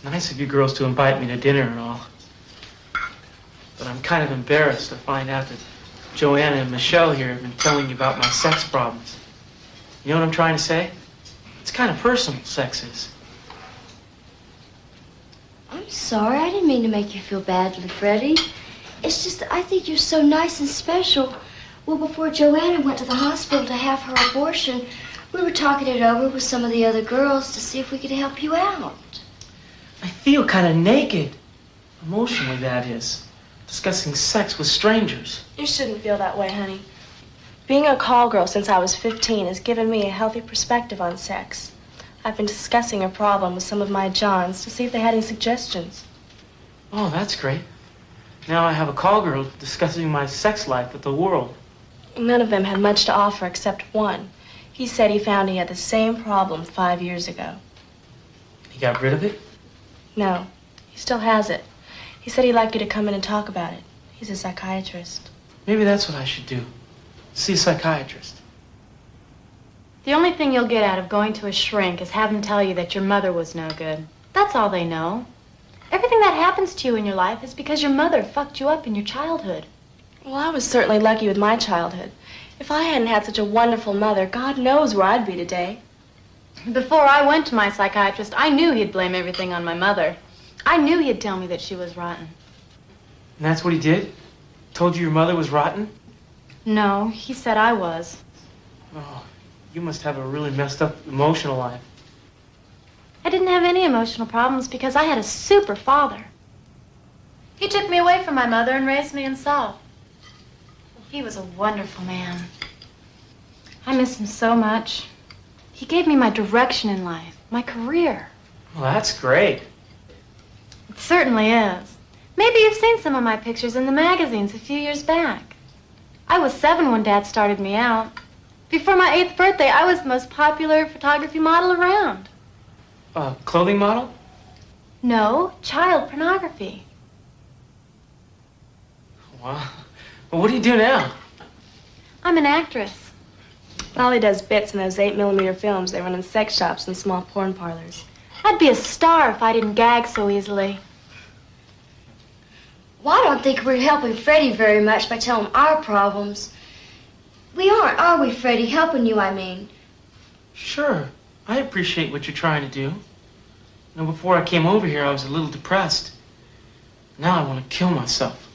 It's nice of you girls to invite me to dinner and all. But I'm kind of embarrassed to find out that Joanna and Michelle here have been telling you about my sex problems. You know what I'm trying to say? It's kind of personal, sex is. I'm sorry. I didn't mean to make you feel badly, Freddie. It's just that I think you're so nice and special. Well, before Joanna went to the hospital to have her abortion, we were talking it over with some of the other girls to see if we could help you out. I feel kind of naked. Emotionally, that is. Discussing sex with strangers. You shouldn't feel that way, honey. Being a call girl since I was 15 has given me a healthy perspective on sex. I've been discussing your problem with some of my Johns to see if they had any suggestions. Oh, that's great. Now I have a call girl discussing my sex life with the world. None of them had much to offer except one. He said he found he had the same problem 5 years ago. He got rid of it? No, he still has it. He said he'd like you to come in and talk about it. He's a psychiatrist. Maybe that's what I should do. See a psychiatrist. The only thing you'll get out of going to a shrink is have them tell you that your mother was no good. That's all they know. Everything that happens to you in your life is because your mother fucked you up in your childhood. Well, I was certainly lucky with my childhood. If I hadn't had such a wonderful mother, God knows where I'd be today. Before I went to my psychiatrist, I knew he'd blame everything on my mother. I knew he'd tell me that she was rotten. And that's what he did? Told you your mother was rotten? No, he said I was. Oh, you must have a really messed up emotional life. I didn't have any emotional problems because I had a super father. He took me away from my mother and raised me himself. He was a wonderful man. I miss him so much. He gave me my direction in life, my career. Well, that's great. It certainly is. Maybe you've seen some of my pictures in the magazines a few years back. I was 7 when Dad started me out. Before my 8th birthday, I was the most popular photography model around. Clothing model? No, child pornography. Wow. Well, what do you do now? I'm an actress. Lolly does bits in those 8mm films they run in sex shops and small porn parlors. I'd be a star if I didn't gag so easily. Well, I don't think we're helping Freddie very much by telling him our problems. We aren't, are we, Freddie? Helping you, I mean. Sure. I appreciate what you're trying to do. You know, before I came over here, I was a little depressed. Now I want to kill myself.